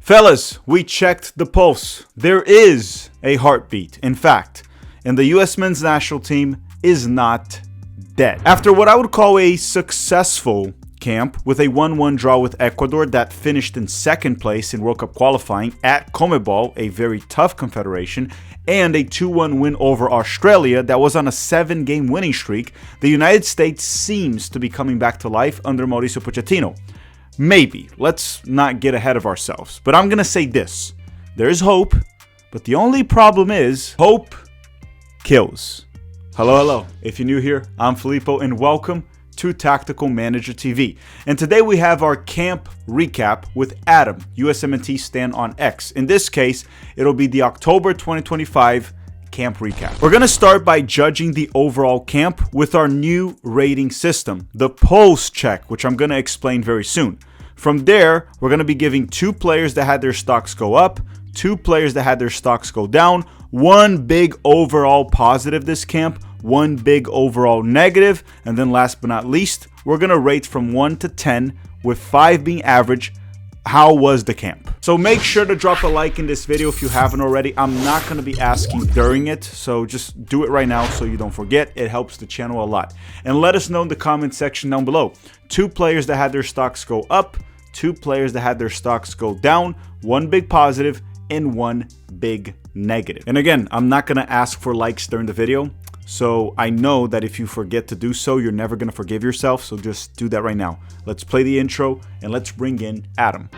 Fellas, we checked the pulse. There is a heartbeat. In fact, and the US men's national team is not dead. After what I would call a successful camp with a 1-1 draw with Ecuador that finished in second place in World Cup qualifying at CONMEBOL, a very tough confederation, and a 2-1 win over Australia that was on a 7-game winning streak, the United States seems to be coming back to life under Mauricio Pochettino. Maybe. Let's not get ahead of ourselves. But I'm going to say this. There is hope, but the only problem is hope kills. Hello. If you're new here, I'm Filippo, and welcome to Tactical Manager TV. And today we have our camp recap with Adam, USMNT Stan on X. In this case, it'll be the October 2025 camp recap. We're going to start by judging the overall camp with our new rating system, the pulse check, which I'm going to explain very soon. From there, we're going to be giving 2 players that had their stocks go up, 2 players that had their stocks go down, 1 big overall positive this camp, 1 big overall negative, and then last but not least, we're going to rate from 1 to 10, with 5 being average. How was the camp? So make sure to drop a like in this video if you haven't already. I'm not going to be asking during it, so just do it right now so you don't forget. It helps the channel a lot. And let us know in the comment section down below. 2 players that had their stocks go up, 2 players that had their stocks go down, 1 big positive and 1 big negative. And again, I'm not going to ask for likes during the video. So I know that if you forget to do so, you're never going to forgive yourself. So just do that right now. Let's play the intro and let's bring in Adam.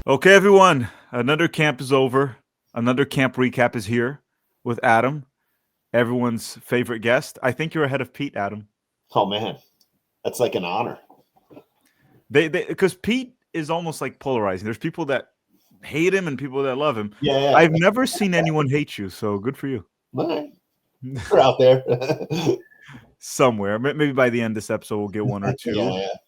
Okay, everyone, another camp is over. Another camp recap is here with Adam, everyone's favorite guest. I think you're ahead of Pete, Adam. Oh man, that's like an honor. Because Pete is almost like polarizing. There's people that hate him and people that love him. Yeah. I've never seen anyone hate you, so good for you. Right. We're out there. Somewhere. Maybe by the end of this episode, we'll get 1 or 2.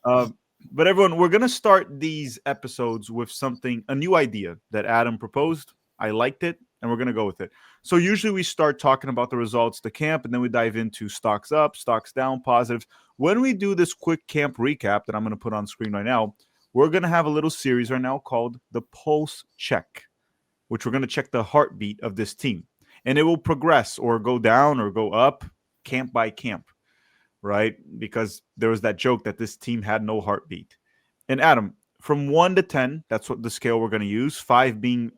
Yeah. But everyone, we're going to start these episodes with a new idea that Adam proposed. I liked it, and we're going to go with it. So usually we start talking about the results of the camp, and then we dive into stocks up, stocks down, positives. When we do this quick camp recap that I'm going to put on screen right now, we're going to have a little series right now called the Pulse Check, which we're going to check the heartbeat of this team. And it will progress or go down or go up camp by camp, right? Because there was that joke that this team had no heartbeat. And Adam, from 1 to 10, that's what the scale we're going to use, 5 being,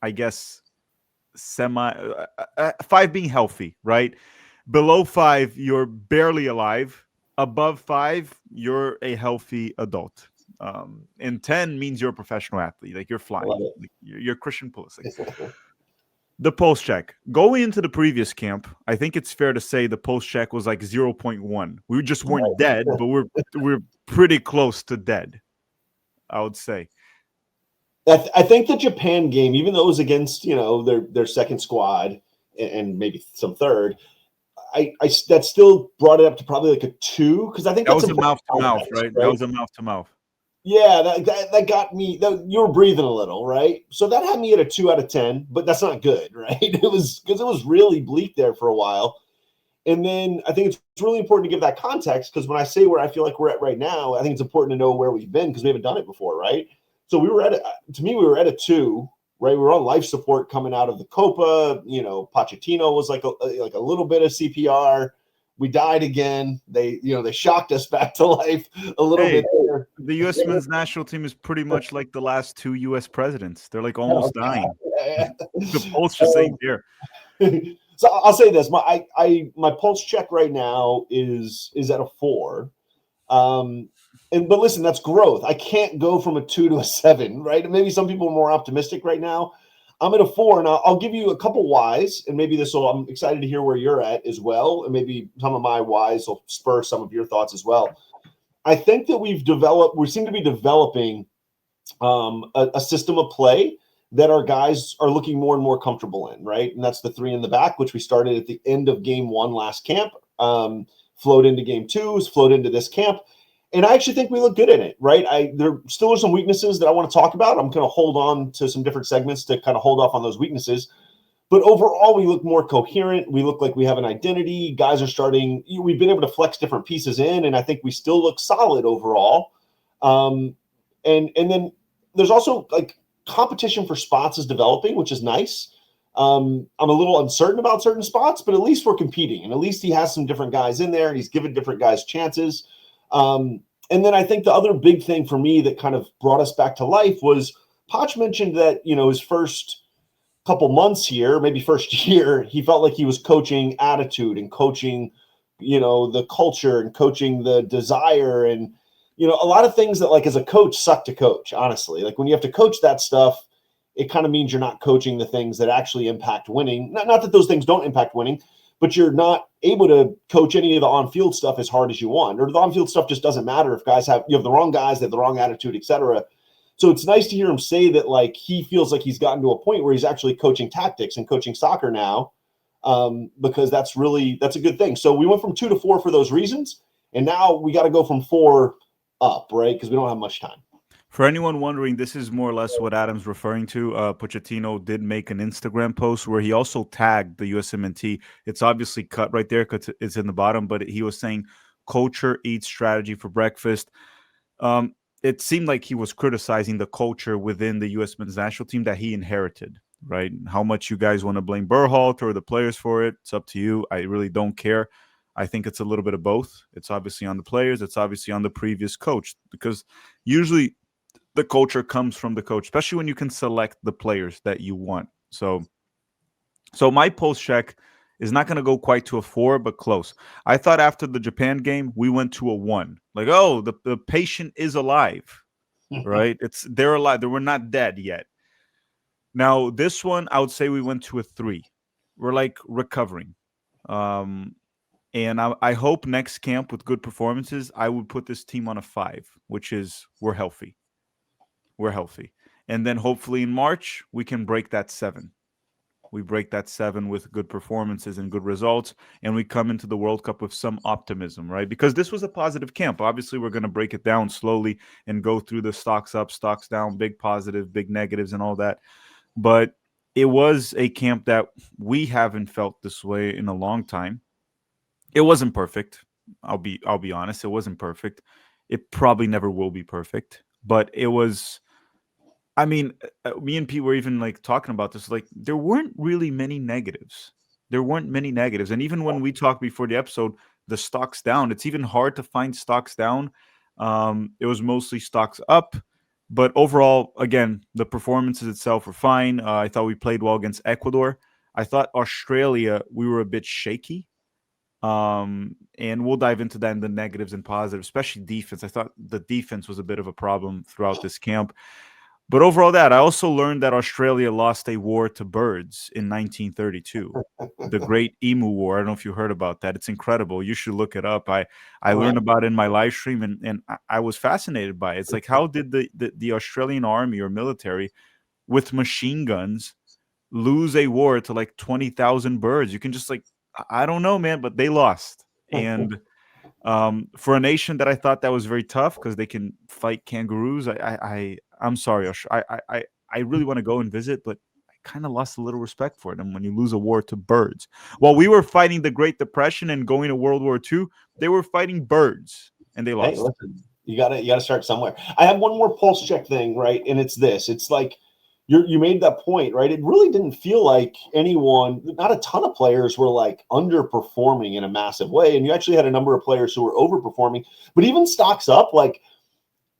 I guess, 5 being healthy, right? Below 5, you're barely alive. Above 5, you're a healthy adult. And 10 means you're a professional athlete, like you're flying, like you're Christian Pulisic. The pulse check. Going into the previous camp, I think it's fair to say the pulse check was like 0.1. We just weren't dead, but we're pretty close to dead, I would say. I think the Japan game, even though it was against their second squad and maybe some third, I that still brought it up to probably like a 2 because I think that was a mouth to mouth, right? That was a mouth to mouth. Yeah, that got me. You were breathing a little, right? So that had me at a 2 out of 10, but that's not good, right? It was because it was really bleak there for a while. And then I think it's really important to give that context because when I say where I feel like we're at right now, I think it's important to know where we've been because we haven't done it before, right? So we were at we were at a 2, right? We were on life support coming out of the Copa. Pochettino was like a little bit of CPR. We died again. They shocked us back to life a little bit there. The U.S. men's national team is pretty much like the last 2 U.S. presidents. They're like almost dying. Yeah. The pulse just ain't there. So I'll say this: my pulse check right now is at a 4. But listen, that's growth. I can't go from a 2 to a 7, right? Maybe some people are more optimistic right now. I'm at a 4, and I'll give you a couple whys, and maybe I'm excited to hear where you're at as well, and maybe some of my whys will spur some of your thoughts as well. I think that we seem to be developing a system of play that our guys are looking more and more comfortable in, right? And that's the 3 in the back, which we started at the end of game 1 last camp, flowed into game 2, flowed into this camp. And I actually think we look good in it, right? There still are some weaknesses that I want to talk about. I'm going to hold on to some different segments to kind of hold off on those weaknesses. But overall, we look more coherent. We look like we have an identity. Guys are starting. We've been able to flex different pieces in, and I think we still look solid overall. And then there's also like competition for spots is developing, which is nice. I'm a little uncertain about certain spots, but at least we're competing, and at least he has some different guys in there, and he's given different guys chances. And then I think the other big thing for me that kind of brought us back to life was Poch mentioned that, his first couple months here, maybe first year, he felt like he was coaching attitude and coaching, the culture and coaching the desire and, a lot of things that like as a coach suck to coach, honestly. Like when you have to coach that stuff, it kind of means you're not coaching the things that actually impact winning. Not that those things don't impact winning, but you're not able to coach any of the on-field stuff as hard as you want, or the on-field stuff just doesn't matter if you have the wrong guys, they have the wrong attitude, etc. So it's nice to hear him say that, like, he feels like he's gotten to a point where he's actually coaching tactics and coaching soccer now, because that's a good thing. So we went from 2 to 4 for those reasons, and now we got to go from 4 up, right? Because we don't have much time. For anyone wondering, this is more or less what Adam's referring to. Pochettino did make an Instagram post where he also tagged the USMNT. It's obviously cut right there because it's in the bottom, but he was saying culture eats strategy for breakfast. It seemed like he was criticizing the culture within the U.S. men's national team that he inherited, right? How much you guys want to blame Berhalter or the players for it, it's up to you. I really don't care. I think it's a little bit of both. It's obviously on the players. It's obviously on the previous coach, because usually the culture comes from the coach, especially when you can select the players that you want. So my post check is not going to go quite to a 4, but close. I thought after the Japan game, we went to a 1. Like, oh, the patient is alive, right? They're alive. They were not dead yet. Now, this one, I would say we went to a 3. We're like recovering. And I hope next camp with good performances, I would put this team on a 5, which is we're healthy. We're healthy. And then hopefully in March, we can break that 7. We break that 7 with good performances and good results, and we come into the World Cup with some optimism, right? Because this was a positive camp. Obviously, we're going to break it down slowly and go through the stocks up, stocks down, big positive, big negatives, and all that. But it was a camp that we haven't felt this way in a long time. It wasn't perfect. I'll be honest. It wasn't perfect. It probably never will be perfect, but it was. I mean, me and Pete were even like talking about this. Like, there weren't really many negatives. And even when we talked before the episode, the stocks down, it's even hard to find stocks down. It was mostly stocks up. But overall, again, the performances itself were fine. I thought we played well against Ecuador. I thought Australia, we were a bit shaky. And we'll dive into that in the negatives and positives, especially defense. I thought the defense was a bit of a problem throughout this camp. But overall, I also learned that Australia lost a war to birds in 1932, the Great Emu War. I don't know if you heard about that. It's incredible. You should look it up. I learned about it in my live stream, and I was fascinated by it. It's like, how did the Australian army or military with machine guns lose a war to like 20,000 birds? You can just like, I don't know, man, but they lost. And for a nation that I thought that was very tough because they can fight kangaroos, I'm sorry, I really want to go and visit, but I kind of lost a little respect for them when you lose a war to birds. While we were fighting the Great Depression and going to World War II, they were fighting birds and they lost. Hey, listen, you gotta start somewhere. I have one more pulse check thing, right? And it's this. It's like you made that point, right? It really didn't feel like anyone, not a ton of players were like underperforming in a massive way. And you actually had a number of players who were overperforming, but even stocks up, like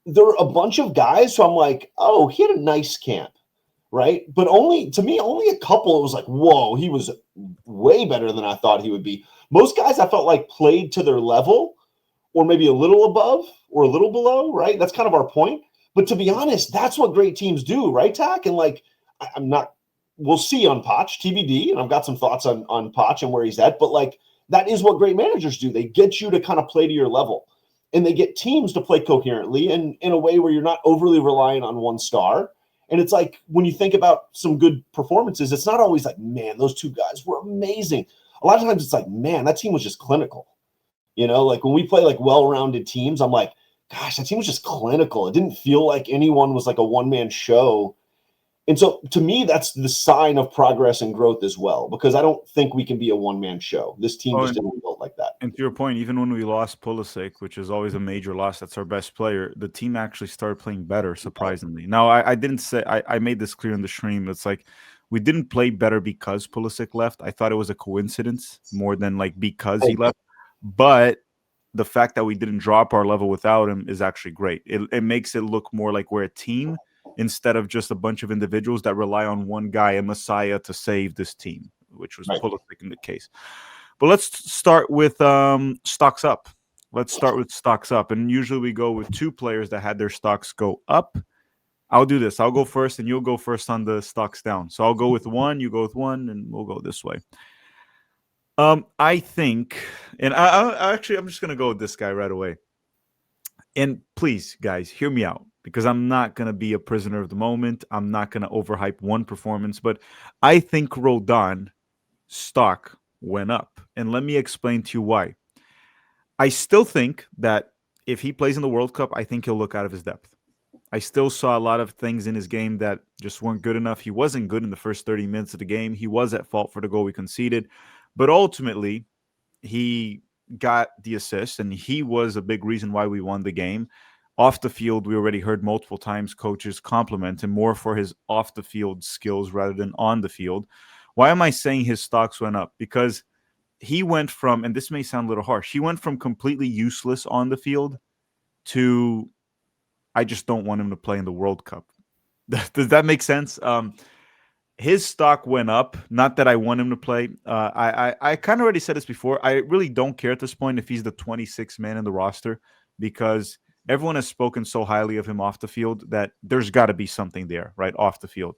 there were a bunch of guys who I'm like, oh, he had a nice camp, right? But only a couple, it was like, whoa, he was way better than I thought he would be. Most guys I felt like played to their level or maybe a little above or a little below, right? That's kind of our point. But to be honest, that's what great teams do, right, Tack? And like, we'll see on Poch, TBD, and I've got some thoughts on Poch and where he's at, but like, that is what great managers do. They get you to kind of play to your level, and they get teams to play coherently and in a way where you're not overly reliant on one star. And it's like, when you think about some good performances, it's not always like, man, those two guys were amazing. A lot of times it's like, man, that team was just clinical. Like when we play like well-rounded teams, I'm like, gosh, that team was just clinical. It didn't feel like anyone was like a one-man show. And so to me, that's the sign of progress and growth as well, because I don't think we can be a one-man show. This team just isn't built like that. And to your point, even when we lost Pulisic, which is always a major loss, that's our best player, the team actually started playing better, surprisingly. Now, I didn't say, I made this clear in the stream. It's like we didn't play better because Pulisic left. I thought it was a coincidence more than like because he left. But the fact that we didn't drop our level without him is actually great. It makes it look more like we're a team instead of just a bunch of individuals that rely on one guy, a messiah, to save this team, which was Pulisic in the case. But let's start with stocks up. Let's start with stocks up. And usually we go with two players that had their stocks go up. I'll do this. I'll go first and you'll go first on the stocks down. So I'll go with one, you go with one, and we'll go this way. I think, and I'm just going to go with this guy right away. And please, guys, hear me out, because I'm not going to be a prisoner of the moment. I'm not going to overhype one performance, but I think Roldan stock went up. And let me explain to you why. I still think that if he plays in the World Cup, I think he'll look out of his depth. I still saw a lot of things in his game that just weren't good enough. He wasn't good in the first 30 minutes of the game. He was at fault for the goal we conceded. But ultimately, he got the assist, and he was a big reason why we won the game. Off the field, we already heard multiple times coaches compliment him more for his off-the-field skills rather than on the field. Why am I saying his stocks went up? Because he went from, and this may sound a little harsh, he went from completely useless on the field to I just don't want him to play in the World Cup. Does that make sense? His stock went up. Not that I want him to play. I kind of already said this before. I really don't care at this point if he's the 26th man in the roster, because everyone has spoken so highly of him off the field that there's got to be something there, right, off the field.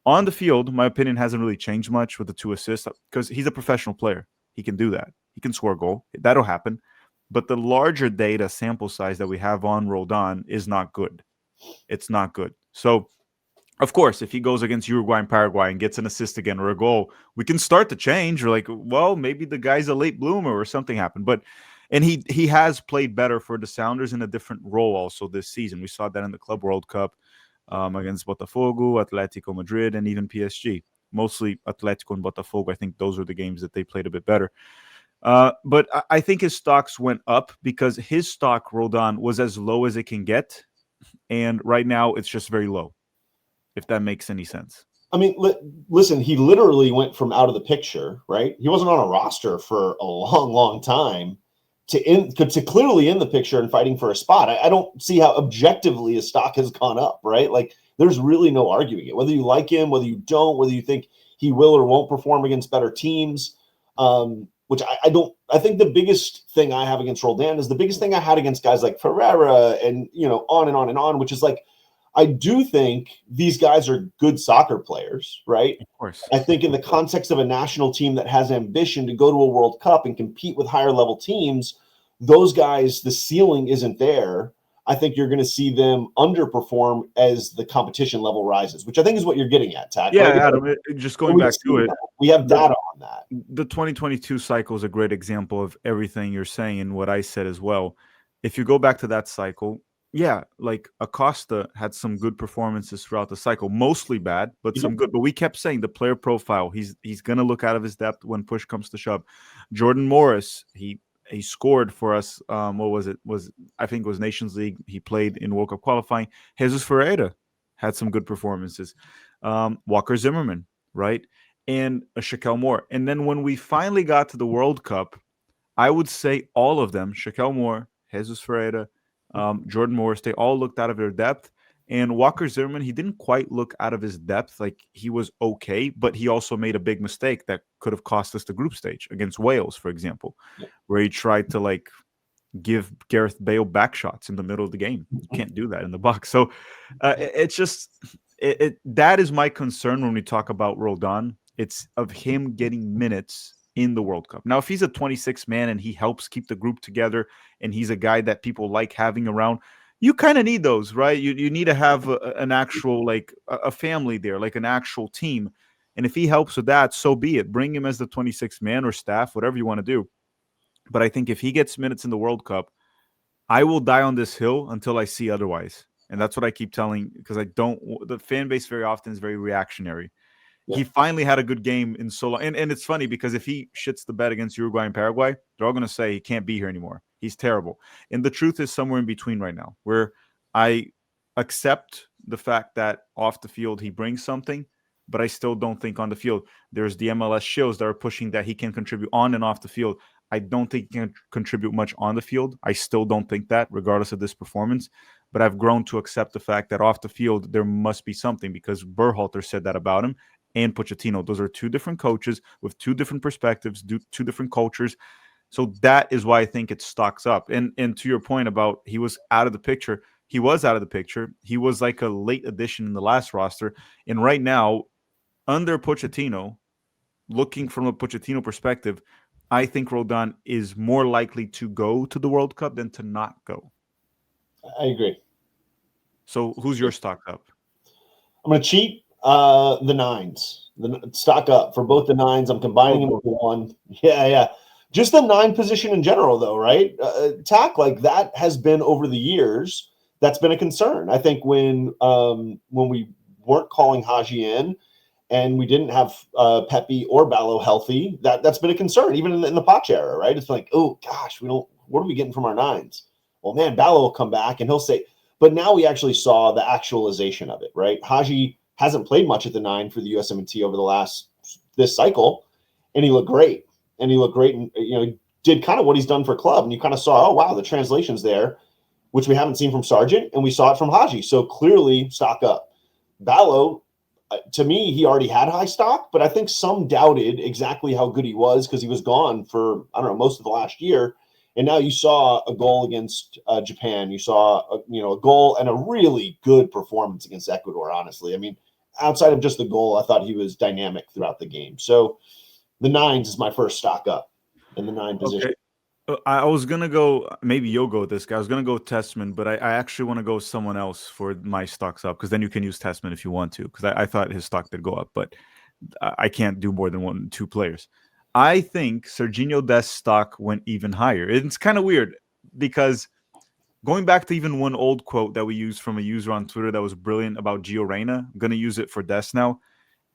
On the field, my opinion hasn't really changed much with the 2 assists, because he's a professional player. He can do that. He can score a goal. That'll happen. But the larger data sample size that we have on Roldan is not good. It's not good. So, of course, if he goes against Uruguay and Paraguay and gets an assist again or a goal, we can start to change. We're like, well, maybe the guy's a late bloomer or something happened. And he has played better for the Sounders in a different role also this season. We saw that in the Club World Cup against Botafogo, Atletico Madrid, and even PSG. Mostly Atletico and Botafogo. I think those are the games that they played a bit better. But I think his stocks went up because his stock, Roldan, was as low as it can get. And right now it's just very low, if that makes any sense. I mean, listen, he literally went from out of the picture, right? He wasn't on a roster for a long, long time to clearly in the picture and fighting for a spot. I don't see how objectively his stock has gone up, right? Like, there's really no arguing it. Whether you like him, whether you don't, whether you think he will or won't perform against better teams, which I don't. I think the biggest thing I have against Roldan is the biggest thing I had against guys like Ferreira and, on and on and on, which is like, I do think these guys are good soccer players, right? Of course. I think in the context of a national team that has ambition to go to a World Cup and compete with higher level teams, those guys, the ceiling isn't there. I think you're going to see them underperform as the competition level rises, which I think is what you're getting at, Tack. Yeah, right? Adam, just going back to it. We have data on that. The 2022 cycle is a great example of everything you're saying and what I said as well. If you go back to that cycle, yeah, like Acosta had some good performances throughout the cycle, mostly bad, but some good. But we kept saying the player profile, he's going to look out of his depth when push comes to shove. Jordan Morris, he scored for us. What was it? I think it was Nations League. He played in World Cup qualifying. Jesus Ferreira had some good performances. Walker Zimmerman, right? And a Shaquille Moore. And then when we finally got to the World Cup, I would say all of them, Shaquille Moore, Jesus Ferreira, Jordan Morris, they all looked out of their depth. And Walker Zimmerman, he didn't quite look out of his depth. Like, he was okay, but he also made a big mistake that could have cost us the group stage against Wales, for example, where he tried to like give Gareth Bale back shots in the middle of the game. You can't do that in the box. So it's just that is my concern when we talk about Roldan. It's of him getting minutes in the World Cup. Now, if he's a 26 man and he helps keep the group together and he's a guy that people like having around, you kind of need those, right? You need to have an actual, like a family there, like an actual team. And if he helps with that, so be it. Bring him as the 26th man or staff, whatever you want to do. But I think if he gets minutes in the World Cup, I will die on this hill until I see otherwise. And that's what I keep telling, because the fan base very often is very reactionary. Yeah. He finally had a good game in so long. And it's funny because if he shits the bed against Uruguay and Paraguay, they're all going to say he can't be here anymore. He's terrible. And the truth is somewhere in between right now, where I accept the fact that off the field he brings something, but I still don't think on the field. There's the MLS shows that are pushing that he can contribute on and off the field. I don't think he can contribute much on the field. I still don't think that, regardless of this performance. But I've grown to accept the fact that off the field there must be something, because Berhalter said that about him, and Pochettino. Those are two different coaches with two different perspectives, two different cultures. So that is why I think it stocks up. And to your point about he was out of the picture, he was out of the picture. He was like a late addition in the last roster. And right now, under Pochettino, looking from a Pochettino perspective, I think Roldan is more likely to go to the World Cup than to not go. I agree. So who's your stock up? I'm going to cheat. The nines. The stock up for both the nines. I'm combining them into one. Yeah. Just the 9 position in general, though, right? Attack like that has been over the years. That's been a concern. I think when we weren't calling Haji in, and we didn't have Pepe or Ballo healthy, that's been a concern, even in the Poch era, right? It's like, oh gosh, what are we getting from our nines? Well, man, Ballo will come back and he'll say, but now we actually saw the actualization of it, right? Haji hasn't played much at the 9 for the USMNT over this cycle, and he looked great. And he did kind of what he's done for club, and you kind of saw, oh wow, the translation's there, which we haven't seen from Sargent, and we saw it from Haji. So clearly, stock up. Ballo, to me, he already had high stock, but I think some doubted exactly how good he was because he was gone for, I don't know, most of the last year. And now you saw a goal against Japan. You saw a goal and a really good performance against Ecuador, honestly. I mean, outside of just the goal, I thought he was dynamic throughout the game. So the 9s is my first stock up in the 9 position. Okay. I was going to go, maybe you'll go with this guy. I was going to go Testman, but I actually want to go someone else for my stocks up, because then you can use Testman if you want to, because I thought his stock did go up, but I can't do more than 2 players. I think Sergino Dest stock went even higher. It's kind of weird because going back to even one old quote that we used from a user on Twitter that was brilliant about Gio Reyna, I'm going to use it for Dest now.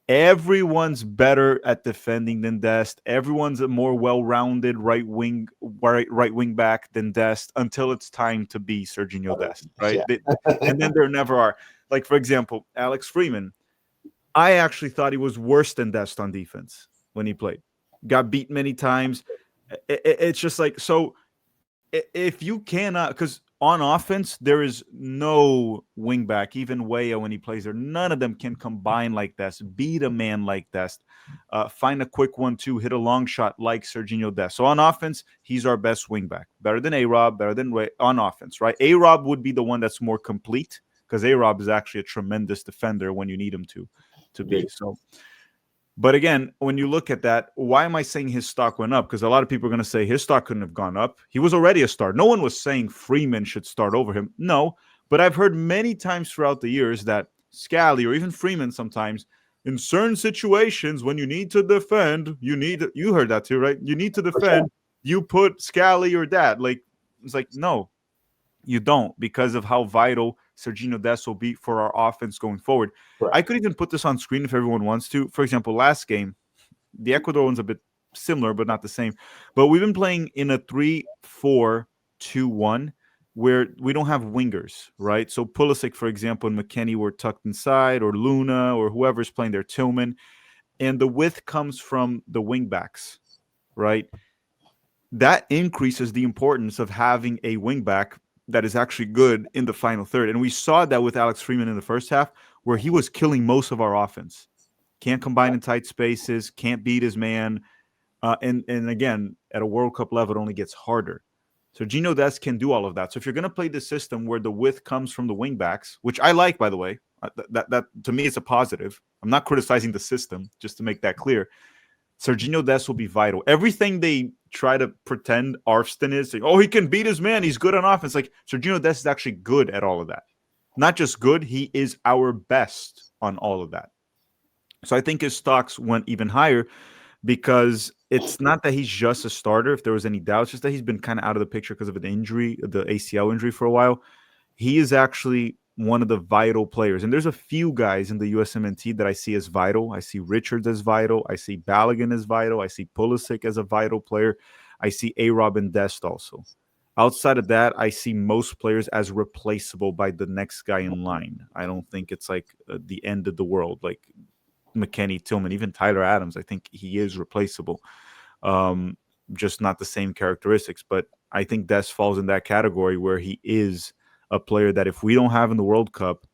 Everyone's better at defending than Dest. Everyone's a more well-rounded right wing back than Dest until it's time to be Sergio Dest, right? Yeah. And then there never are. Like, for example, Alex Freeman. I actually thought he was worse than Dest on defense when he played. Got beat many times. It's just like, so if you cannot, because on offense, there is no wingback, even Weah when he plays there. None of them can combine like Dest, beat a man like Dest, find a quick 1-2, hit a long shot like Sergino Dest. So on offense, he's our best wingback. Better than A-Rob, better than Weah on offense, right? A-Rob would be the one that's more complete, because A-Rob is actually a tremendous defender when you need him to be. So, but again, when you look at that, why am I saying his stock went up? Because a lot of people are going to say his stock couldn't have gone up. He was already a star. No one was saying Freeman should start over him. No, but I've heard many times throughout the years that Scally or even Freeman sometimes, in certain situations when you need to defend, you heard that too, right? You need to defend, you put Scally or that. Like, it's like, no, you don't, because of how vital Sergino Dest will be for our offense going forward. Right. I could even put this on screen if everyone wants to. For example, last game, the Ecuador one's a bit similar, but not the same. But we've been playing in a 3-4-2-1 where we don't have wingers, right? So Pulisic, for example, and McKennie were tucked inside, or Luna, or whoever's playing there, Tillman. And the width comes from the wing backs, right? That increases the importance of having a wing back that is actually good in the final third. And we saw that with Alex Freeman in the first half, where he was killing most of our offense. Can't combine in tight spaces, can't beat his man. And again, at a World Cup level, it only gets harder. So Gino Dest can do all of that. So if you're going to play the system where the width comes from the wing backs, which I like, by the way, that to me, it's a positive. I'm not criticizing the system, just to make that clear. Sergino Dest will be vital. Everything they try to pretend Arfston is, like, oh, he can beat his man, he's good on offense. Like, Sergino Dest is actually good at all of that. Not just good, he is our best on all of that. So I think his stocks went even higher. because it's not that he's just a starter. If there was any doubt, it's just that he's been kind of out of the picture because of an injury, the ACL injury for a while. He is actually one of the vital players. And there's a few guys in the USMNT that I see as vital. I see Richards as vital. I see Balogun as vital. I see Pulisic as a vital player. I see A-Rob and Dest also. Outside of that, I see most players as replaceable by the next guy in line. I don't think it's like the end of the world, like McKennie, Tillman, even Tyler Adams. I think he is replaceable. Just not the same characteristics. But I think Dest falls in that category where he is a player that if we don't have in the World Cup,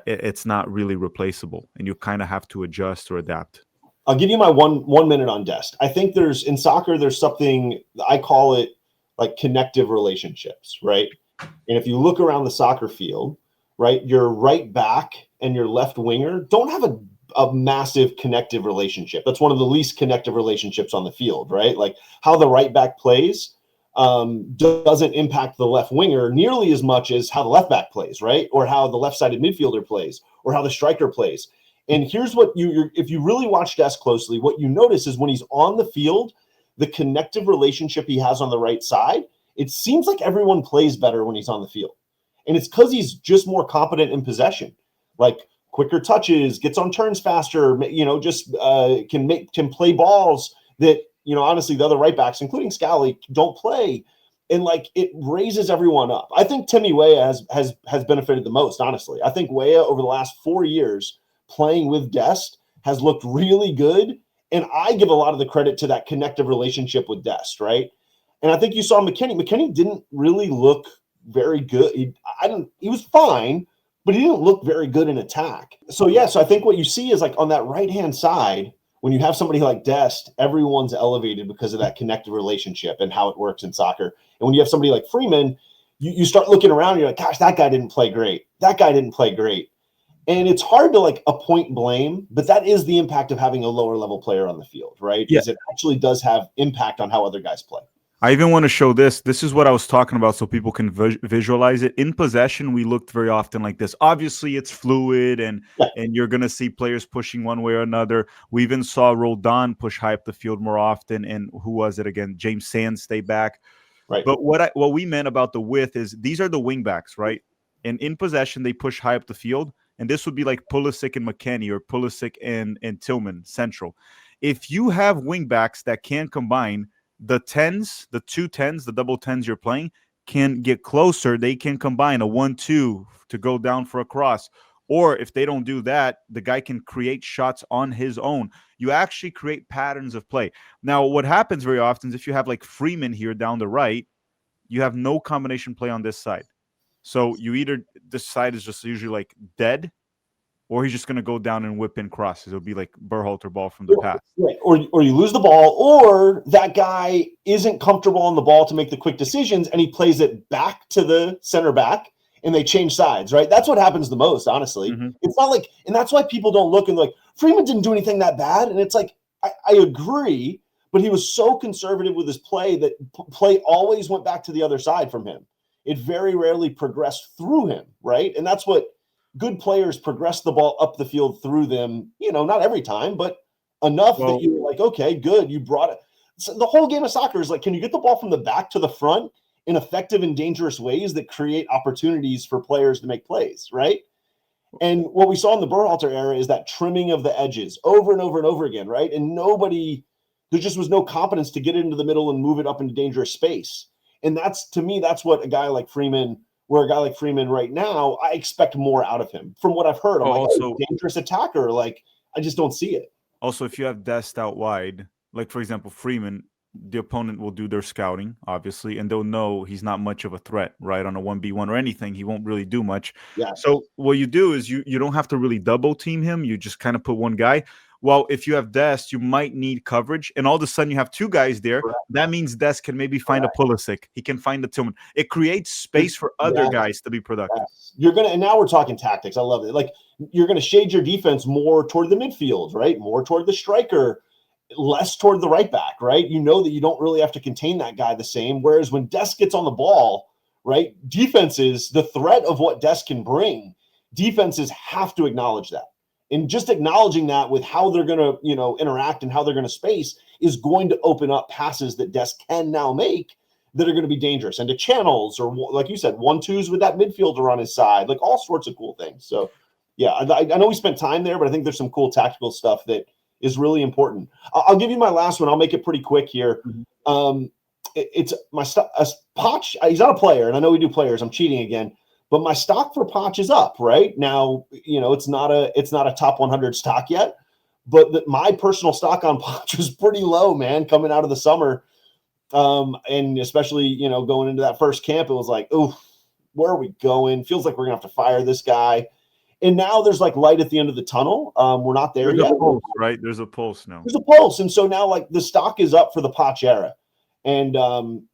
it's not really replaceable. And you kind of have to adjust or adapt. I'll give you my one minute on Dest. I think in soccer, there's something, I call it like connective relationships, right? And if you look around the soccer field, right, your right back and your left winger don't have a massive connective relationship. That's one of the least connective relationships on the field, right? Like how the right back plays doesn't impact the left winger nearly as much as how the left back plays, right? Or how the left-sided midfielder plays, or how the striker plays. And here's what if you really watch Dest closely, what you notice is when he's on the field, the connective relationship he has on the right side, it seems like everyone plays better when he's on the field. And it's because he's just more competent in possession, like quicker touches, gets on turns faster, just can play balls that, honestly, the other right backs, including Scally, don't play. And like it raises everyone up. I think Timmy Weah has benefited the most, honestly. I think Weah over the last 4 years playing with Dest has looked really good. And I give a lot of the credit to that connective relationship with Dest, right? And I think you saw McKennie. McKennie didn't really look very good. He was fine, but he didn't look very good in attack. So I think what you see is like on that right-hand side, when you have somebody like Dest, everyone's elevated because of that connective relationship and how it works in soccer. And when you have somebody like Freeman, you start looking around and you're like, gosh, that guy didn't play great. That guy didn't play great. And it's hard to like appoint blame, but that is the impact of having a lower level player on the field, right? Yeah. Is it actually does have impact on how other guys play. I even want to show this. This is what I was talking about so people can visualize it. In possession, we looked very often like this. Obviously, it's fluid, and you're going to see players pushing one way or another. We even saw Roldan push high up the field more often, and who was it again? James Sands stay back. Right. But what we meant about the width is these are the wing backs, right? And in possession, they push high up the field, and this would be like Pulisic and McKennie or Pulisic and Tillman central. If you have wing backs that can combine, the 10s, the 2 10s, the double 10s you're playing can get closer. They can combine a 1-2 to go down for a cross. Or if they don't do that, the guy can create shots on his own. You actually create patterns of play. Now, what happens very often is if you have like Freeman here down the right, you have no combination play on this side. So you either, this side is just usually like dead, or he's just going to go down and whip in crosses. It'll be like Berhalter ball from the past. Right. Or you lose the ball, or that guy isn't comfortable on the ball to make the quick decisions, and he plays it back to the center back, and they change sides, right? That's what happens the most, honestly. Mm-hmm. It's not like, and that's why people don't look and like, Freeman didn't do anything that bad. And it's like, I agree, but he was so conservative with his play that play always went back to the other side from him. It very rarely progressed through him, right? And that's what good players progress the ball up the field through them, not every time, but enough that you're like, okay, good, you brought it. So the whole game of soccer is like, can you get the ball from the back to the front in effective and dangerous ways that create opportunities for players to make plays, right? And what we saw in the Berhalter era is that trimming of the edges over and over and over again, right? And there just was no competence to get it into the middle and move it up into dangerous space. And to me, that's what a guy like Freeman right now, I expect more out of him. From what I've heard, I'm also dangerous attacker. Like, I just don't see it. Also, if you have Dest out wide, like, for example, Freeman, the opponent will do their scouting, obviously, and they'll know he's not much of a threat, right? On a 1v1 or anything, he won't really do much. Yeah. So what you do is you don't have to really double team him. You just kind of put one guy. Well, if you have Dest, you might need coverage, and all of a sudden you have 2 guys there. Correct. That means Dest can maybe find a Pulisic. He can find a Tillman. It creates space for other guys to be productive. Yes. And now we're talking tactics. I love it. Like, you're going to shade your defense more toward the midfield, right? More toward the striker, less toward the right back, right? You know that you don't really have to contain that guy the same. Whereas when Dest gets on the ball, right, defenses, the threat of what Dest can bring, defenses have to acknowledge that. And just acknowledging that with how they're going to, interact and how they're going to space is going to open up passes that Dest can now make that are going to be dangerous, and to channels, or like you said, 1-2s with that midfielder on his side, like all sorts of cool things. So yeah, I know we spent time there, but I think there's some cool tactical stuff that is really important. I'll give you my last one. I'll make it pretty quick here. It's my Poch. He's not a player, and I know we do players. I'm cheating again, but my stock for Poch is up right now. It's not a top 100 stock yet, but my personal stock on Poch was pretty low, man, coming out of the summer. And especially, going into that first camp, it was like, oh, where are we going? Feels like we're gonna have to fire this guy. And now there's like light at the end of the tunnel. We're not there yet. There's a pulse, right? There's a pulse now. There's a pulse. And so now like the stock is up for the Poch era. And, I'm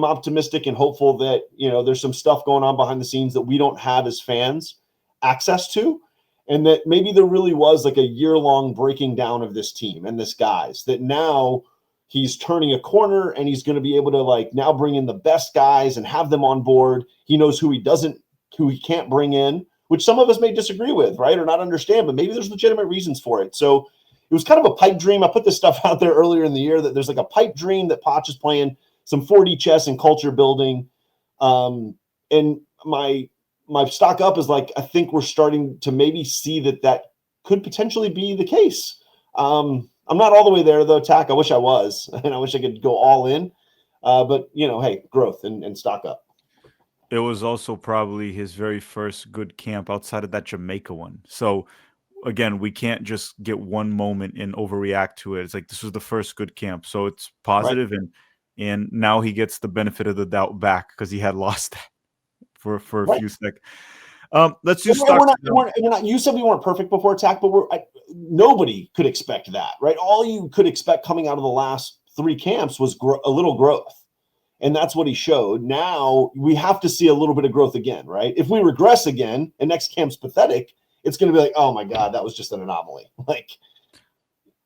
optimistic and hopeful that, there's some stuff going on behind the scenes that we don't have as fans access to. And that maybe there really was like a year-long breaking down of this team and this guys, that now he's turning a corner and he's going to be able to like now bring in the best guys and have them on board. He knows who he can't bring in, which some of us may disagree with, right, or not understand, but maybe there's legitimate reasons for it. So it was kind of a pipe dream. I put this stuff out there earlier in the year that there's like a pipe dream that Poch is playing some 4D chess and culture building. And my stock up is like, I think we're starting to maybe see that could potentially be the case. I'm not all the way there though, Tack. I wish I was, and I wish I could go all in. But hey, growth and stock up. It was also probably his very first good camp outside of that Jamaica one. So again, we can't just get one moment and overreact to it. It's like this was the first good camp, so it's positive, right. And now he gets the benefit of the doubt back because he had lost that for a few seconds. Let's do stocks. You said we weren't perfect before attack, but nobody could expect that, right? All you could expect coming out of the last 3 camps was a little growth, and that's what he showed. Now we have to see a little bit of growth again, right? If we regress again and next camp's pathetic, it's going to be like, oh my God, that was just an anomaly.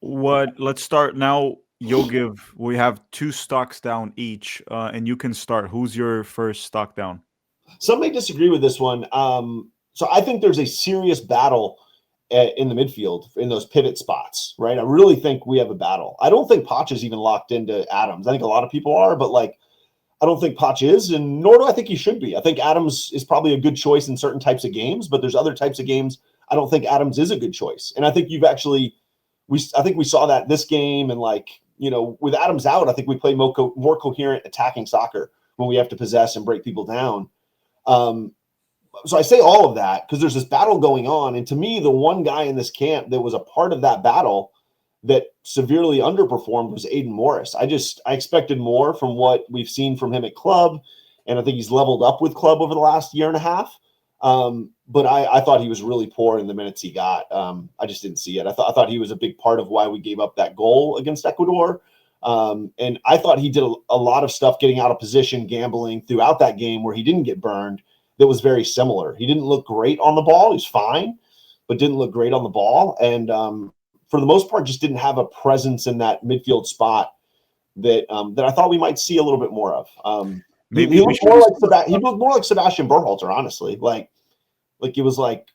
Let's start now. We have 2 stocks down each, and you can start. Who's your first stock down? Some may disagree with this one. So I think there's a serious battle in the midfield in those pivot spots, right? I really think we have a battle. I don't think Poch is even locked into Adams. I think a lot of people are, but I don't think Poch is, and nor do I think he should be. I think Adams is probably a good choice in certain types of games, but there's other types of games I don't think Adams is a good choice. And I think I think we saw that this game, and with Adams out, I think we play more coherent attacking soccer when we have to possess and break people down. So I say all of that because there's this battle going on. And to me, the one guy in this camp that was a part of that battle that severely underperformed was Aiden Morris. I expected more from what we've seen from him at club. And I think he's leveled up with club over the last year and a half. But I thought he was really poor in the minutes he got. I just didn't see it. I thought he was a big part of why we gave up that goal against Ecuador. And I thought he did a lot of stuff getting out of position, gambling throughout that game where he didn't get burned. That was very similar. He didn't look great on the ball. He's fine, but didn't look great on the ball. And for the most part, just didn't have a presence in that midfield spot that I thought we might see a little bit more of. He looked more like Sebastian Berhalter, honestly. Like it was like,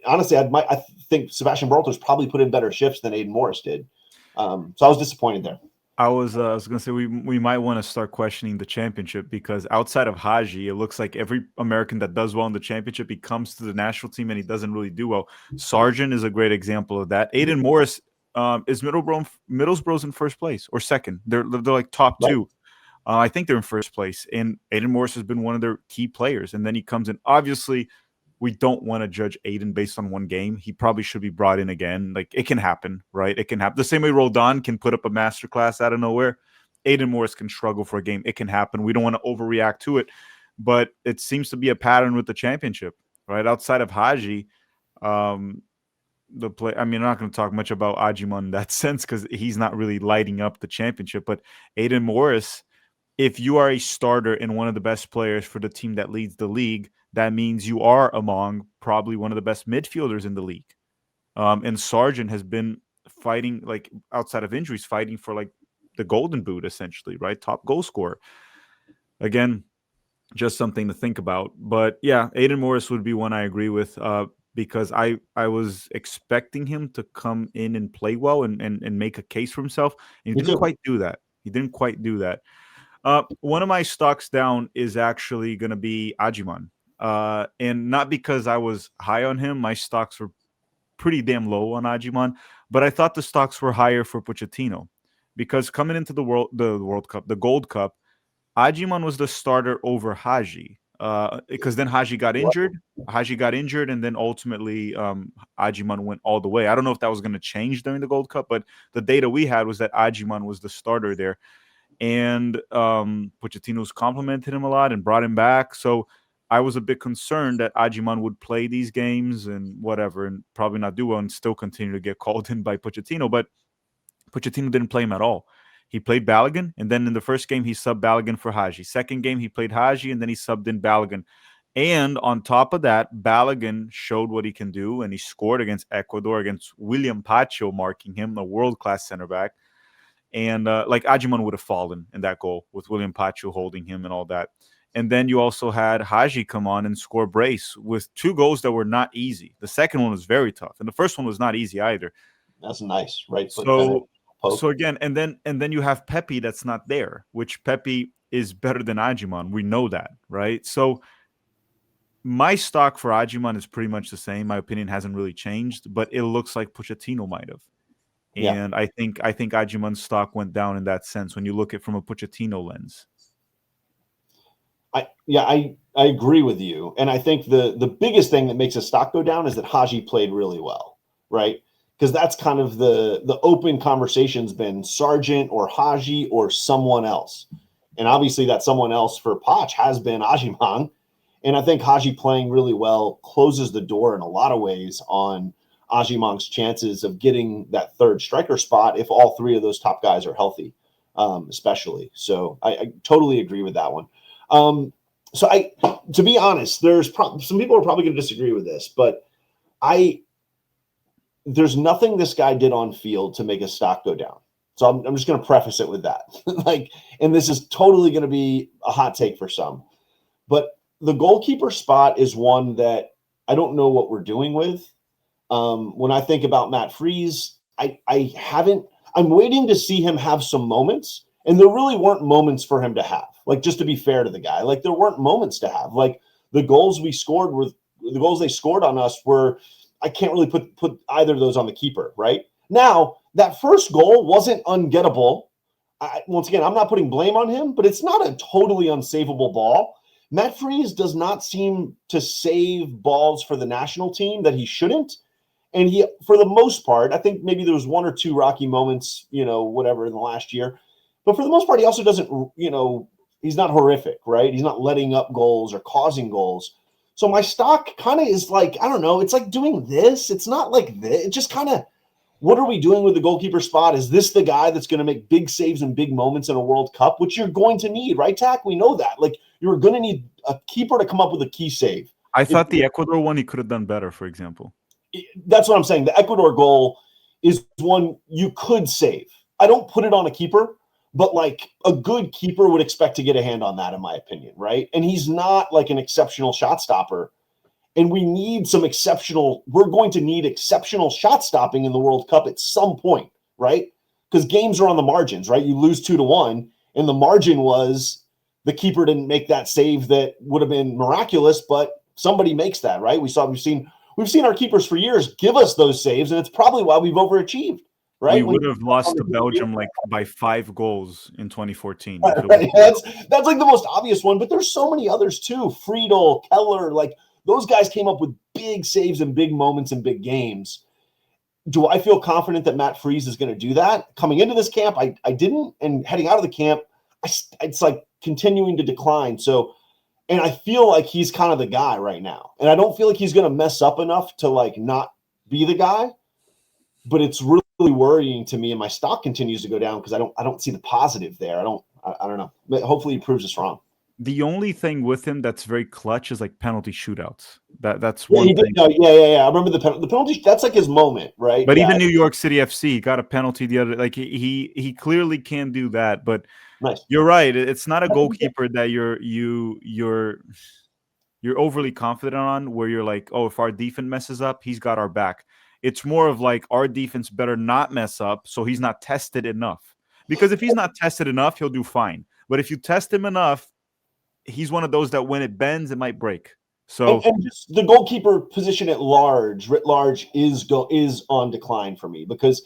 honestly, I think Sebastian Berhalter's probably put in better shifts than Aiden Morris did. So I was disappointed there. I was going to say we might want to start questioning the championship because outside of Haji, it looks like every American that does well in the championship, he comes to the national team and he doesn't really do well. Sargent is a great example of that. Aiden Morris is Middlesbrough's in first place or second. They're like top 2. I think they're in first place. And Aiden Morris has been one of their key players. And then he comes in. Obviously, we don't want to judge Aiden based on one game. He probably should be brought in again. Like, it can happen, right? It can happen. The same way Roldan can put up a masterclass out of nowhere. Aiden Morris can struggle for a game. It can happen. We don't want to overreact to it. But it seems to be a pattern with the championship, right? Outside of Haji, I'm not going to talk much about Ajiman in that sense because he's not really lighting up the championship. But Aiden Morris, if you are a starter and one of the best players for the team that leads the league, that means you are among probably one of the best midfielders in the league. And Sargent has been fighting, like outside of injuries, fighting for like the golden boot, essentially, right? Top goal scorer. Again, just something to think about. But yeah, Aiden Morris would be one I agree with. because I was expecting him to come in and play well and make a case for himself. And he Me didn't too. quite do that. He didn't quite do that. One of my stocks down is actually going to be Ajiman. And not because I was high on him. My stocks were pretty damn low on Ajiman, but I thought the stocks were higher for Pochettino because coming into the World Cup, the Gold Cup, Ajiman was the starter over Haji. Because then Haji got injured. Haji got injured, and then ultimately Ajiman went all the way. I don't know if that was going to change during the Gold Cup, but the data we had was that Ajiman was the starter there, and Pochettino's complimented him a lot and brought him back. So I was a bit concerned that Ajiman would play these games and whatever, and probably not do well and still continue to get called in by Pochettino. But Pochettino didn't play him at all. He played Balogun, and then in the first game, he subbed Balogun for Haji. Second game, he played Haji, and then he subbed in Balogun. And on top of that, Balogun showed what he can do, and he scored against Ecuador, against William Pacho marking him, a world-class center back. And like Ajiman would have fallen in that goal with William Pacho holding him and all that. And then you also had Haji come on and score brace with 2 goals that were not easy. The second one was very tough, and the first one was not easy either. That's nice, right foot So, poke. so again, and then you have Pepe that's not there, which Pepe is better than Ajiman. We know that, right? So my stock for Ajiman is pretty much the same. My opinion hasn't really changed, but it looks like Pochettino might have. Yeah. And I think Ajiman's stock went down in that sense when you look at it from a Pochettino lens. I agree with you. And I think the biggest thing that makes a stock go down is that Haji played really well, right? Because that's kind of the open conversation's been Sargent or Haji or someone else. And obviously that someone else for Poch has been Ajiman. And I think Haji playing really well closes the door in a lot of ways on Ajiman's chances of getting that third striker spot if all 3 of those top guys are healthy, especially. So I totally agree with that one. So to be honest, there's some people are probably going to disagree with this, but there's nothing this guy did on field to make his stock go down. So I'm just going to preface it with that. And this is totally going to be a hot take for some, but the goalkeeper spot is one that I don't know what we're doing with. When I think about Matt Freese, I'm waiting to see him have some moments, and there really weren't moments for him to have. Like, just to be fair to the guy, like there weren't moments to have. Like the goals we scored were the goals they scored on us were, I can't really put either of those on the keeper, right? Now, that first goal wasn't ungettable. Once again, I'm not putting blame on him, but it's not a totally unsavable ball. Matt Freese does not seem to save balls for the national team that he shouldn't. And he, for the most part, I think maybe there was 1 or 2 rocky moments, whatever in the last year. But for the most part, he also doesn't, he's not horrific, right? He's not letting up goals or causing goals. So my stock kind of is like, I don't know, it's like doing this. It's not like this. It just kind of, what are we doing with the goalkeeper spot? Is this the guy that's going to make big saves and big moments in a World Cup, which you're going to need, right, Tack? We know that. Like, you're going to need a keeper to come up with a key save. I thought the Ecuador one, he could have done better, for example. That's what I'm saying. The Ecuador goal is one you could save. I don't put it on a keeper, but like a good keeper would expect to get a hand on that, in my opinion, right? And he's not like an exceptional shot stopper. And we need we're going to need exceptional shot stopping in the World Cup at some point, right? Because games are on the margins, right? You lose 2-1, and the margin was the keeper didn't make that save that would have been miraculous, but somebody makes that, right? We've seen our keepers for years give us those saves, and it's probably why we've overachieved, right? We would have lost to Belgium like by 5 goals in 2014. Right. That's like the most obvious one, but there's so many others too. Friedel, Keller, like those guys came up with big saves and big moments in big games. Do I feel confident that Matt Freese is going to do that? Coming into this camp, I didn't, and heading out of the camp, it's like continuing to decline. So, and I feel like he's kind of the guy right now, and I don't feel like he's going to mess up enough to like not be the guy. But it's really worrying to me, and my stock continues to go down because I don't see the positive there. I don't know. But hopefully, he proves us wrong. The only thing with him that's very clutch is like penalty shootouts. That's one thing. Yeah. I remember the penalty. That's like his moment, right? But even New York City FC got a penalty the other. Like he clearly can do that. But nice. You're right. It's not a goalkeeper that you're you're overly confident on, where you're like, oh, if our defense messes up, he's got our back. It's more of like our defense better not mess up, so he's not tested enough. Because if he's not tested enough, he'll do fine. But if you test him enough, he's one of those that when it bends, it might break. So And just the goalkeeper position at large, writ large, is on decline for me, because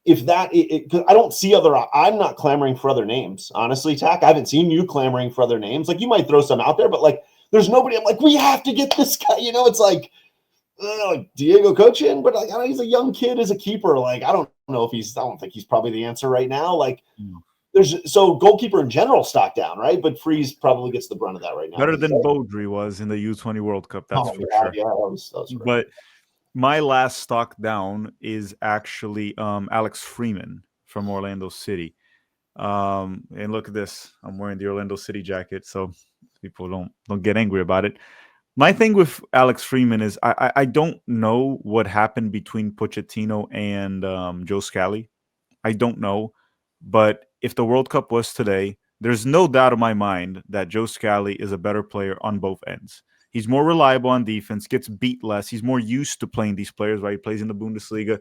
if that, cause I don't see other. I'm not clamoring for other names, honestly. Tack, I haven't seen you clamoring for other names. Like, you might throw some out there, but like, there's nobody. I'm like, we have to get this guy. It's like Diego Cochin, but like, I know he's a young kid as a keeper. Like, I don't know if he's. I don't think he's probably the answer right now. Like, so goalkeeper in general stock down, right? But Freese probably gets the brunt of that right now. better than Baudry was in the U20 World Cup, that's for sure. Yeah, that was But my last stock down is actually Alex Freeman from Orlando City. And look at this. I'm wearing the Orlando City jacket, so people don't get angry about it. My thing with Alex Freeman is I don't know what happened between Pochettino and Joe Scally. I don't know. But if the World Cup was today, there's no doubt in my mind that Joe Scally is a better player on both ends. He's more reliable on defense, gets beat less. He's more used to playing these players, right? He plays in the Bundesliga,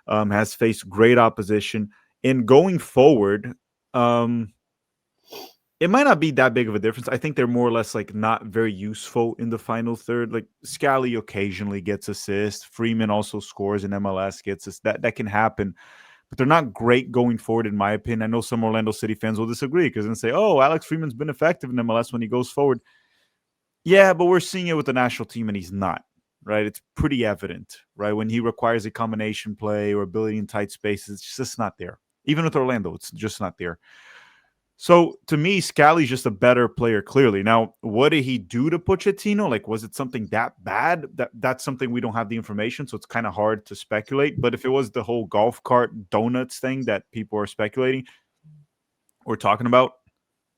has faced great opposition. And going forward, it might not be that big of a difference. I think they're more or less like not very useful in the final third. Like Scally occasionally gets assists. Freeman also scores in MLS, gets us. That can happen. But they're not great going forward, in my opinion. I know some Orlando City fans will disagree because they say, oh, Alex Freeman's been effective in MLS when he goes forward. Yeah, but we're seeing it with the national team, and he's not, right? It's pretty evident, right? When he requires a combination play or ability in tight spaces, it's just not there. Even with Orlando, it's just not there. So to me, Scally's just a better player, clearly. Now, what did he do to Pochettino? Like, was it something that bad? That's something we don't have the information, so it's kind of hard to speculate. But if it was the whole golf cart donuts thing that people are speculating or talking about,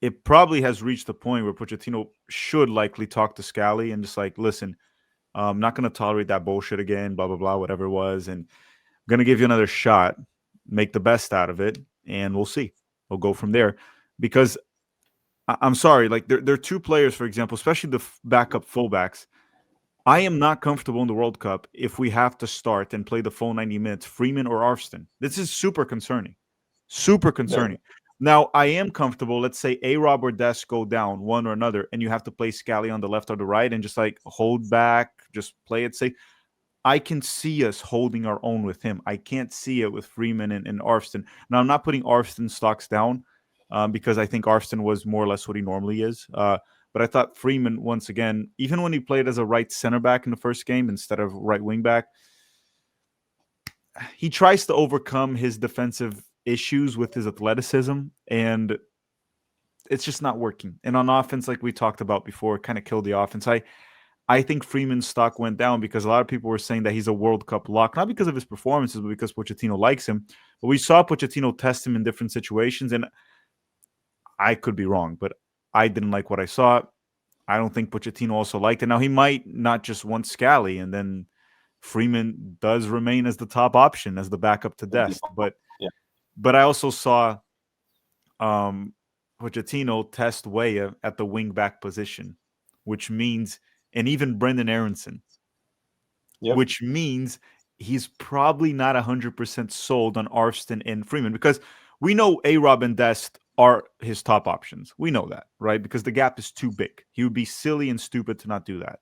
it probably has reached the point where Pochettino should likely talk to Scally and just like, listen, I'm not going to tolerate that bullshit again, blah, blah, blah, whatever it was. And I'm going to give you another shot, make the best out of it, and we'll see. We'll go from there. Because I'm sorry, like there are two players, for example, especially the backup fullbacks. I am not comfortable in the World Cup if we have to start and play the full 90 minutes, Freeman or Arston. This is super concerning. Super concerning. Now, I am comfortable. Let's say A-Rob or Dest go down, one or another, and you have to play Scally on the left or the right and just like hold back, just play it safe. I can see us holding our own with him. I can't see it with Freeman and Arston. Now, I'm not putting Arston stocks down because I think Arston was more or less what he normally is. But I thought Freeman, once again, even when he played as a right center back in the first game instead of right wing back, he tries to overcome his defensive issues with his athleticism, and it's just not working. And on offense, like we talked about before, it kind of killed the offense. I think Freeman's stock went down because a lot of people were saying that he's a World Cup lock, not because of his performances, but because Pochettino likes him. But we saw Pochettino test him in different situations, and I could be wrong, but I didn't like what I saw. I don't think Pochettino also liked it. Now, he might not just want Scally, and then Freeman does remain as the top option, as the backup to Dest. But I also saw Pochettino test Weah at the wing-back position, which means, and even Brendan Aronson, which means he's probably not 100% sold on Arston and Freeman, because we know A-Rob and Dest are his top options. We know that, right? Because the gap is too big. He would be silly and stupid to not do that.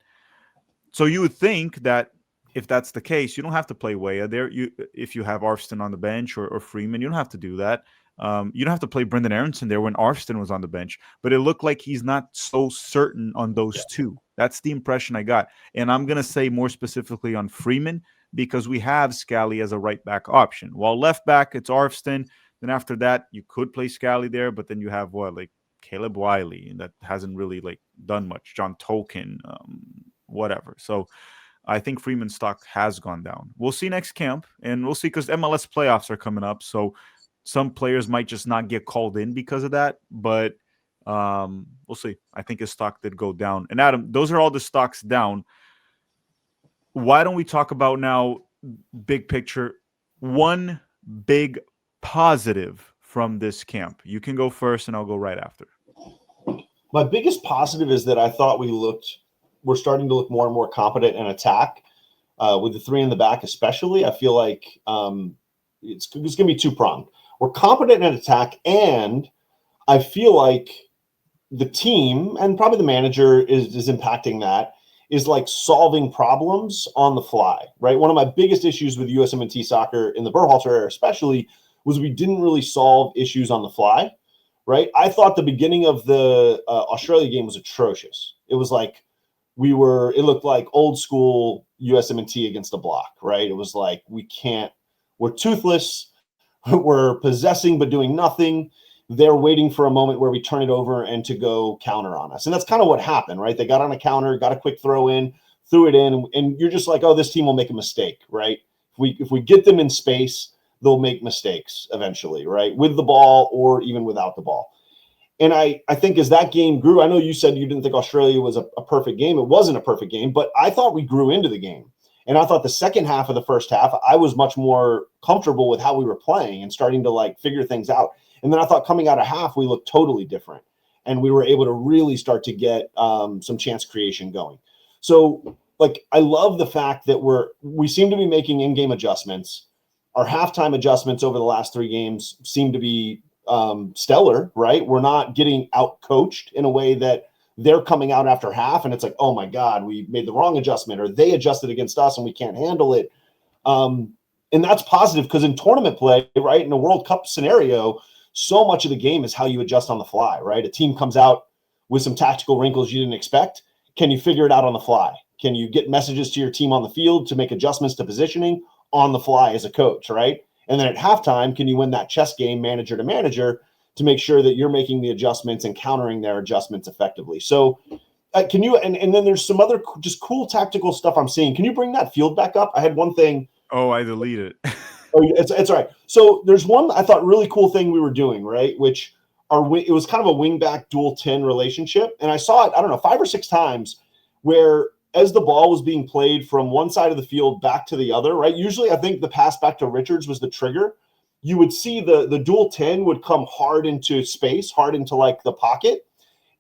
So you would think that if that's the case, you don't have to play Weah there. If you have Arston on the bench or Freeman, you don't have to do that. You don't have to play Brendan Aronson there when Arston was on the bench. But it looked like he's not so certain on those two. That's the impression I got. And I'm going to say more specifically on Freeman because we have Scally as a right back option. While left back, it's Arston. Then after that, you could play Scally there, but then you have like Caleb Wiley, and that hasn't really like done much. John Tolkien, whatever. So I think Freeman's stock has gone down. We'll see next camp, and we'll see because MLS playoffs are coming up. So some players might just not get called in because of that, but we'll see. I think his stock did go down. And Adam, those are all the stocks down. Why don't we talk about now big picture? One big positive from this camp. You can go first and I'll go right after. My biggest positive is that I thought we looked we're starting to look more and more competent in attack with the three in the back, especially. I feel like it's going to be two-pronged. We're competent in attack, and I feel like the team and probably the manager is impacting that, is like solving problems on the fly, right? One of my biggest issues with USMNT soccer in the Berhalter era especially was we didn't really solve issues on the fly, right? I thought the beginning of the Australia game was atrocious. It was like it looked like old school USMNT against the block, right? It was like, we're toothless, we're possessing but doing nothing. They're waiting for a moment where we turn it over and to go counter on us. And that's kind of what happened, right? They got on a counter, got a quick throw in, threw it in, and you're just like, oh, this team will make a mistake, right? If we get them in space, they'll make mistakes eventually, right? With the ball or even without the ball. And I think as that game grew, I know you said you didn't think Australia was a perfect game. It wasn't a perfect game, but I thought we grew into the game. And I thought the second half of the first half, I was much more comfortable with how we were playing and starting to like figure things out. And then I thought coming out of half, we looked totally different. And we were able to really start to get some chance creation going. So like, I love the fact that we seem to be making in-game adjustments. Our halftime adjustments over the last 3 games seem to be stellar, right? We're not getting out-coached in a way that they're coming out after half and it's like, oh my God, we made the wrong adjustment, or they adjusted against us and we can't handle it. And that's positive because in tournament play, right, in a World Cup scenario, so much of the game is how you adjust on the fly, right? A team comes out with some tactical wrinkles you didn't expect. Can you figure it out on the fly? Can you get messages to your team on the field to make adjustments to positioning on the fly as a coach, right? And then at halftime, can you win that chess game manager to manager to make sure that you're making the adjustments and countering their adjustments effectively? So can you, and then there's some other just cool tactical stuff I'm seeing. Can you bring that field back up? I had one thing. Oh, I deleted it. Oh, it's all right. So there's one I thought really cool thing we were doing, right? Which it was kind of a wingback dual 10 relationship. And I saw it, I don't know, 5 or 6 times where as the ball was being played from one side of the field back to the other, right? Usually I think the pass back to Richards was the trigger. You would see the dual 10 would come hard into space, hard into like the pocket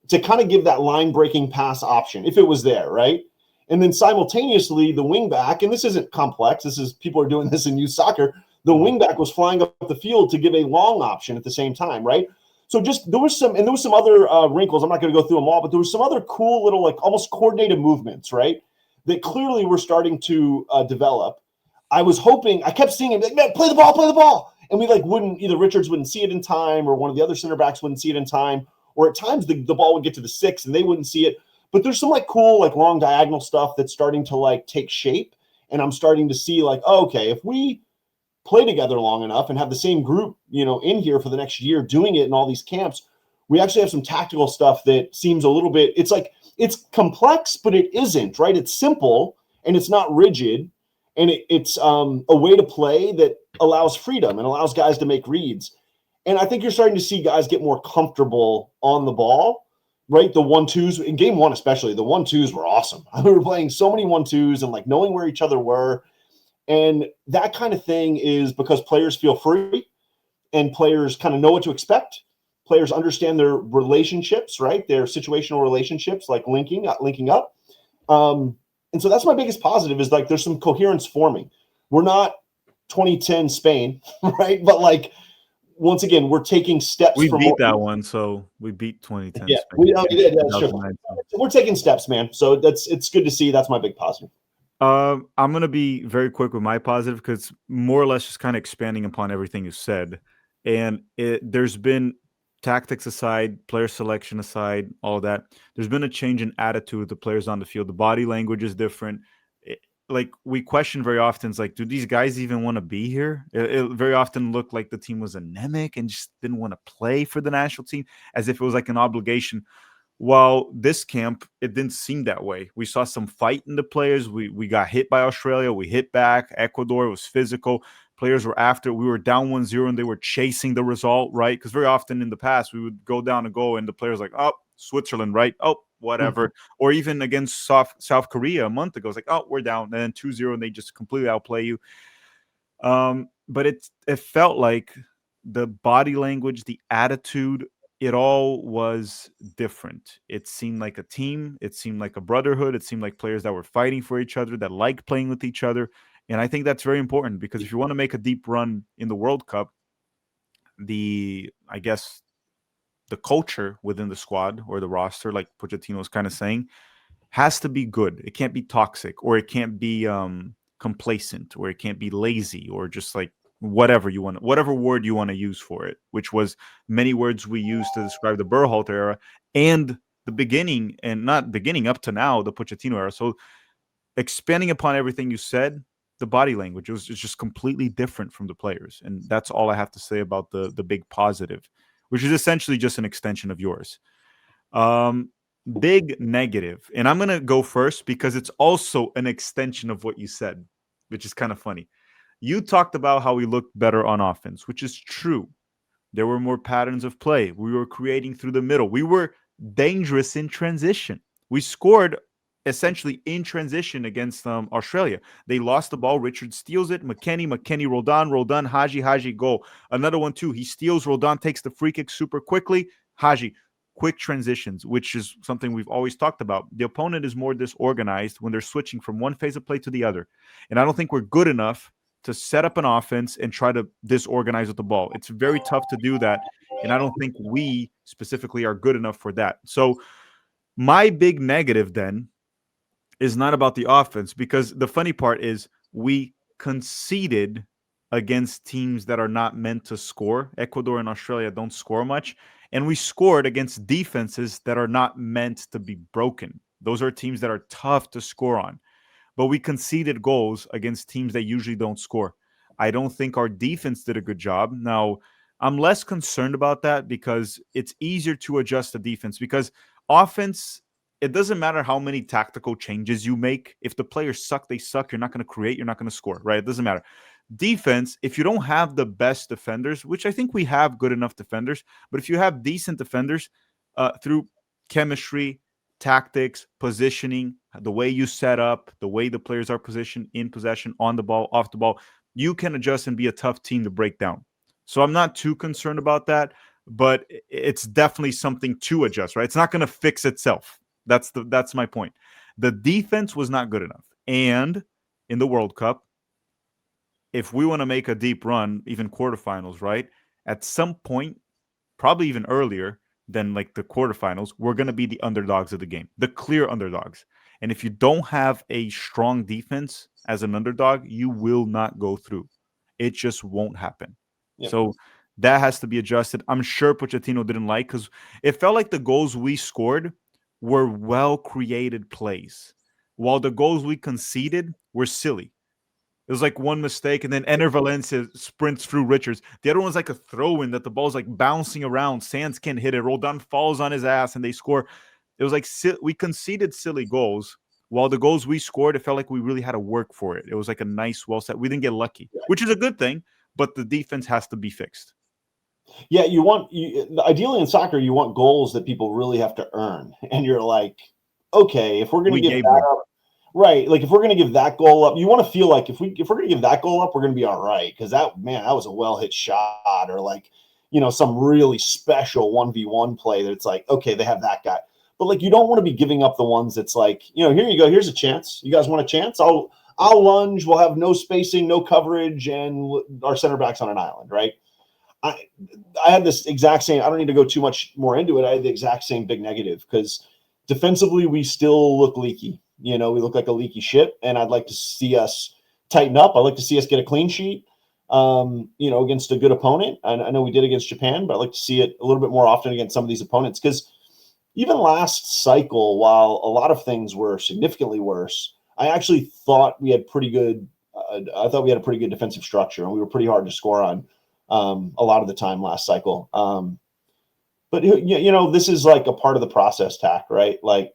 to kind of give that line breaking pass option if it was there, right? And then simultaneously the wingback, and this isn't complex, this is people are doing this in youth soccer, the wingback was flying up the field to give a long option at the same time, right? So just there was some other wrinkles. I'm not going to go through them all, but there was some other cool little like almost coordinated movements, right? That clearly were starting to develop. I was hoping, I kept seeing it, like, man, play the ball. And we like either Richards wouldn't see it in time or one of the other center backs wouldn't see it in time. Or at times the ball would get to the 6 and they wouldn't see it. But there's some like cool, like long diagonal stuff that's starting to like take shape. And I'm starting to see like, oh, okay, if we play together long enough and have the same group, in here for the next year doing it in all these camps, we actually have some tactical stuff that seems a little bit, it's like, it's complex, but it isn't, right? It's simple and it's not rigid. And it's a way to play that allows freedom and allows guys to make reads. And I think you're starting to see guys get more comfortable on the ball, right? The 1-2s in game 1, especially the 1-2s were awesome. We were playing so many 1-2s and like knowing where each other were. And that kind of thing is because players feel free and players kind of know what to expect. Players understand their relationships, right? Their situational relationships, like linking up. And so that's my biggest positive is like there's some coherence forming. We're not 2010 Spain, right? But like, once again, we're taking steps. We beat that one, so we beat 2010 Yeah, Spain. we did. Yeah, sure. We're taking steps, man. So it's good to see. That's my big positive. I'm gonna be very quick with my positive because more or less just kind of expanding upon everything you said. And there's been tactics aside, player selection aside, all that. There's been a change in attitude of the players on the field. The body language is different. Like we question very often, it's like, do these guys even want to be here? It very often looked like the team was anemic and just didn't want to play for the national team, as if it was like an obligation. While this camp, it didn't seem that way. We saw some fight in the players. We got hit by Australia. We hit back. Ecuador was physical. Players were after. We were down 1-0 and they were chasing the result, right? Because very often in the past, we would go down a goal and the players like, oh, Switzerland, right? Oh, whatever. Or even against South Korea a month ago, it's like, oh, we're down. And then 2-0 and they just completely outplay you. But it felt like the body language, the attitude it all was different. It seemed like a team. It seemed like a brotherhood. It seemed like players that were fighting for each other, that liked playing with each other. And I think that's very important because if you want to make a deep run in the World Cup, I guess, the culture within the squad or the roster, like Pochettino is kind of saying, has to be good. It can't be toxic, or it can't be complacent, or it can't be lazy, or just like whatever word you want to use for it, which was many words we used to describe the Berhalter era and the beginning, and not beginning up to now, the Pochettino era. So expanding upon everything you said, the body language was just completely different from the players, and that's all I have to say about the big positive, which is essentially just an extension of yours. Um, Big negative, and I'm gonna go first because it's also an extension of what you said, which is kind of funny. You talked about how we looked better on offense, which is true. There were more patterns of play. We were creating through the middle. We were dangerous in transition. We scored essentially in transition against Australia. They lost the ball. Richard steals it. McKennie, Roldan, Haji, goal. Another one too. He steals. Roldan takes the free kick super quickly. Haji, quick transitions, which is something we've always talked about. The opponent is more disorganized when they're switching from one phase of play to the other. And I don't think we're good enough to set up an offense and try to disorganize with the ball. It's very tough to do that. And I don't think we specifically are good enough for that. So my big negative then is not about the offense, because the funny part is we conceded against teams that are not meant to score. Ecuador and Australia don't score much. And we scored against defenses that are not meant to be broken. Those are teams that are tough to score on, but we conceded goals against teams that usually don't score. I don't think our defense did a good job. Now, I'm less concerned about that because it's easier to adjust the defense, because offense, it doesn't matter how many tactical changes you make. If the players suck, they suck. You're not going to create, you're not going to score, right? It doesn't matter. Defense, if you don't have the best defenders, which I think we have good enough defenders, but if you have decent defenders, through chemistry, tactics, positioning, the way you set up, the way the players are positioned in possession, on the ball, off the ball, you can adjust and be a tough team to break down. So I'm not too concerned about that, but it's definitely something to adjust, right? It's not going to fix itself. That's my point. The defense was not good enough. And in the World Cup, if we want to make a deep run, even quarterfinals, right? At some point, probably even earlier than like the quarterfinals, we're going to be the underdogs of the game, the clear underdogs. And if you don't have a strong defense as an underdog, you will not go through. It just won't happen. Yep. So that has to be adjusted. I'm sure Pochettino didn't like, because it felt like the goals we scored were well-created plays, while the goals we conceded were silly. It was like one mistake, and then Ener Valencia sprints through Richards. The other one's like a throw-in that the ball's like bouncing around. Sands can't hit it. Roldan falls on his ass, and they score. It was like we conceded silly goals, while the goals we scored, it felt like we really had to work for it. It was like a nice, well set. We didn't get lucky, which is a good thing, but the defense has to be fixed. Yeah, ideally in soccer, you want goals that people really have to earn, and you're like, okay, if we're going to give that up. Right, like if we're going to give that goal up, you want to feel like if we're going to give that goal up, we're going to be all right, because that was a well hit shot, or like, some really special 1v1 play that's like, okay, they have that guy, but like you don't want to be giving up the ones that's like, here you go, here's a chance, you guys want a chance, I'll lunge, we'll have no spacing, no coverage, and our center back's on an island, right? I had this exact same. I don't need to go too much more into it. I had the exact same big negative, because defensively we still look leaky. We look like a leaky ship, and I'd like to see us tighten up. I'd like to see us get a clean sheet, against a good opponent. I know we did against Japan, but I'd like to see it a little bit more often against some of these opponents, because even last cycle, while a lot of things were significantly worse, I actually thought we had pretty good. I thought we had a pretty good defensive structure, and we were pretty hard to score on a lot of the time last cycle. But this is like a part of the process, Tack, right? Like,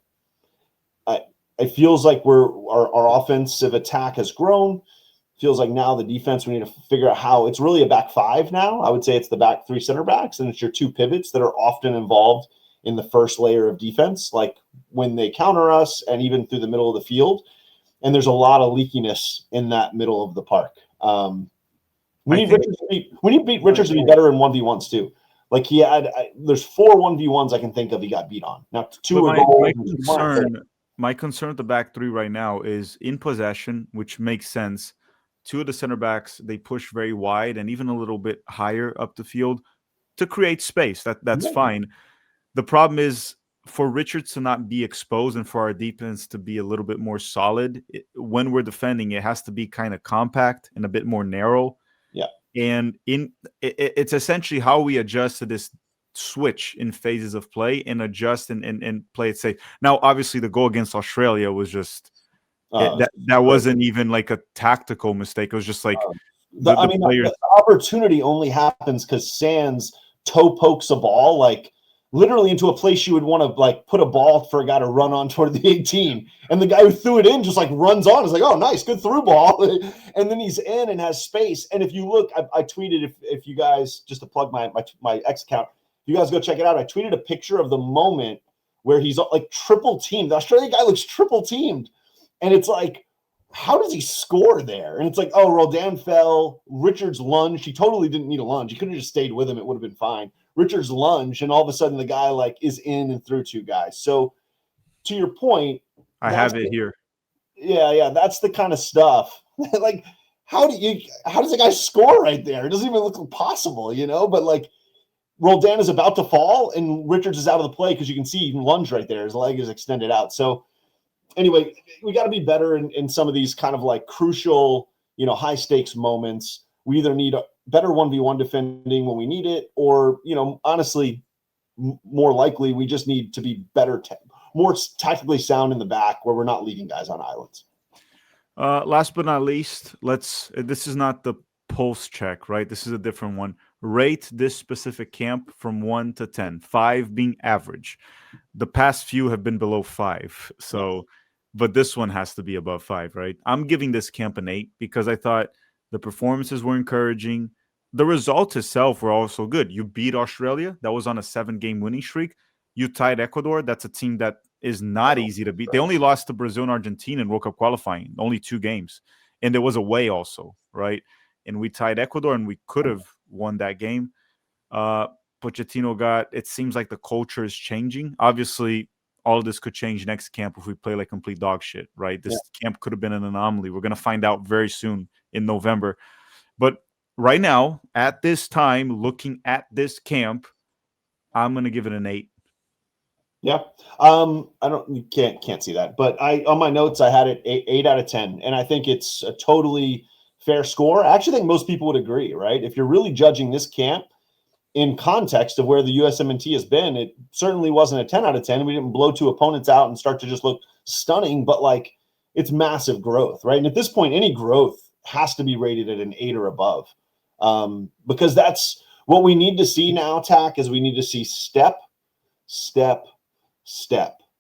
it feels like our offensive attack has grown. Feels like now the defense, we need to figure out how. It's really a back five now. I would say it's the back three center backs, and it's your two pivots that are often involved in the first layer of defense, like when they counter us and even through the middle of the field. And there's a lot of leakiness in that middle of the park. We need Richards to be better in 1v1s too. Like he had, there's 4 1v1s I can think of he got beat on. Now 2 are goals. My concern with the back 3 right now is in possession, which makes sense. 2 of the center backs, they push very wide and even a little bit higher up the field to create space. That's fine. The problem is for Richards to not be exposed and for our defense to be a little bit more solid. When we're defending, it has to be kind of compact and a bit more narrow. Yeah. And it's essentially how we adjust to this switch in phases of play and adjust and play it safe. Now, obviously, the goal against Australia was just that wasn't even like a tactical mistake. It was just like the opportunity only happens because Sands toe pokes a ball like literally into a place you would want to like put a ball for a guy to run on toward the 18. And the guy who threw it in just like runs on. It's like, oh, nice, good through ball. And then he's in and has space. And if you look, I tweeted, if you guys, just to plug my X account, you guys go check it out. I tweeted a picture of the moment where he's like triple teamed. The Australian guy looks triple teamed. And it's like, how does he score there? And it's like, oh, Roldan fell. Richards lunged. He totally didn't need a lunge. He could have just stayed with him. It would have been fine. Richards lunge, and all of a sudden the guy like is in and through 2 guys. So to your point, I have it here. Yeah, that's the kind of stuff. Like, how does a guy score right there? It doesn't even look possible, But like, Roldan is about to fall, and Richards is out of the play because you can see he can lunge right there. His leg is extended out. So anyway, we got to be better in some of these kind of like crucial, high stakes moments. We either need a better 1v1 defending when we need it, or, honestly, more likely we just need to be better, more tactically sound in the back where we're not leaving guys on islands. Last but not least, this is not the pulse check, right? This is a different one. Rate this specific camp from 1 to 10, 5 being average. The past few have been below 5. So, but this one has to be above 5, right? I'm giving this camp an 8 because I thought the performances were encouraging. The results itself were also good. You beat Australia. That was on a 7-game winning streak. You tied Ecuador. That's a team that is not easy to beat. They only lost to Brazil and Argentina in World Cup qualifying, only 2 games. And there was away also, right? And we tied Ecuador, and we could have won that game. Pochettino it seems like the culture is changing. Obviously, all of this could change next camp if we play like complete dog shit, right? This camp could have been an anomaly. We're going to find out very soon in November. But right now, at this time, looking at this camp, I'm going to give it an 8. Yeah. You can't see that, but on my notes, I had it 8 out of 10. And I think it's a totally fair score. I actually think most people would agree, right? If you're really judging this camp in context of where the USMNT has been, it certainly wasn't a 10 out of 10. We didn't blow 2 opponents out and start to just look stunning, but like it's massive growth, right? And at this point, any growth has to be rated at an 8 or above, because that's what we need to see now. Tack is we need to see step,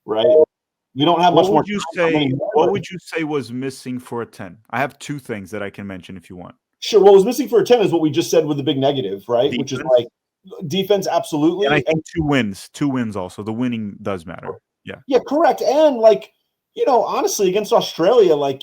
right? We don't have much more. What would you say was missing for a 10? I have 2 things that I can mention if you want. Sure. What was missing for a 10 is what we just said with the big negative, right? Defense. Which is like defense, absolutely. And I think 2 wins also. The winning does matter. Yeah. Yeah, correct. And like, honestly, against Australia, like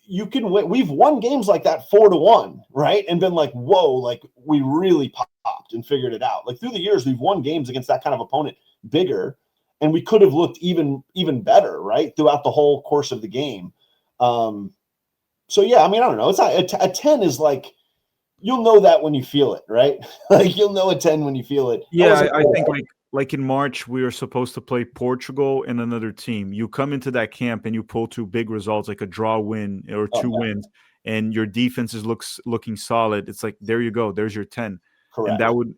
you can win. We've won games like that 4-1, right? And been like, whoa, like we really popped and figured it out. Like through the years, we've won games against that kind of opponent bigger, and we could have looked even better, right? Throughout the whole course of the game. So yeah, I mean, I don't know. It's not a 10 is like, you'll know that when you feel it, right? Like you'll know a 10 when you feel it. Yeah, I think like in March, we were supposed to play Portugal and another team. You come into that camp and you pull 2 big results, like a draw win or 2 wins, and your defense is looking solid. It's like, there you go. There's your 10. Correct. And that would,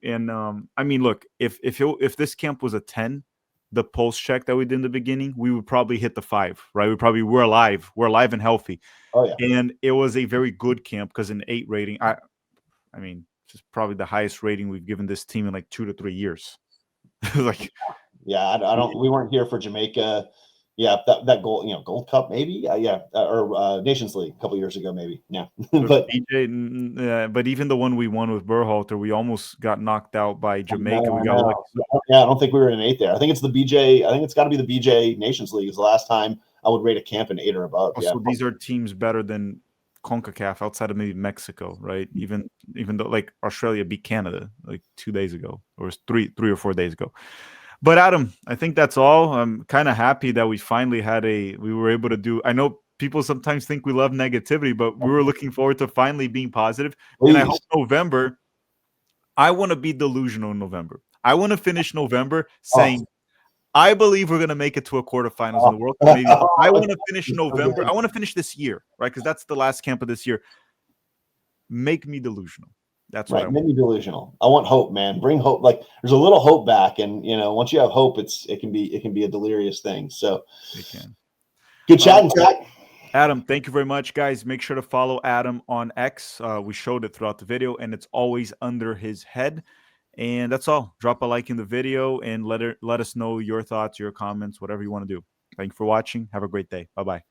I mean, look, if this camp was a 10, the pulse check that we did in the beginning, we would probably hit the 5, right? We're alive and healthy. Oh yeah. And it was a very good camp because an 8 rating, I mean, just probably the highest rating we've given this team in like 2 to 3 years. Like, yeah, I don't. We weren't here for Jamaica. Yeah, that goal, Gold Cup maybe. Or Nations League a couple years ago maybe. Yeah, but but even the one we won with Berhalter, we almost got knocked out by Jamaica. We got I don't think we were in an 8 there. I think it's the BJ. I think it's got to be the BJ Nations League. Is the last time I would rate a camp an 8 or above. So these are teams better than CONCACAF outside of maybe Mexico, right? Even though like Australia beat Canada like 2 days ago, or three or 4 days ago. But Adam, I think that's all. I'm kind of happy that we finally we were able to do. I know people sometimes think we love negativity, but we were looking forward to finally being positive. Please. And I hope November, I want to be delusional in November. I want to finish November saying, I believe we're going to make it to a quarterfinals in the World Cup. Maybe I want to finish November. I want to finish this year, right? Because that's the last camp of this year. Make me delusional. That's right. Make me delusional. I want hope, man. Bring hope. Like there's a little hope back, and once you have hope, it can be a delirious thing. So it can. Good chatting, Zach. Adam, thank you very much, guys. Make sure to follow Adam on X. We showed it throughout the video, and it's always under his head. And that's all. Drop a like in the video and let us know your thoughts, your comments, whatever you want to do. Thank you for watching. Have a great day. Bye-bye.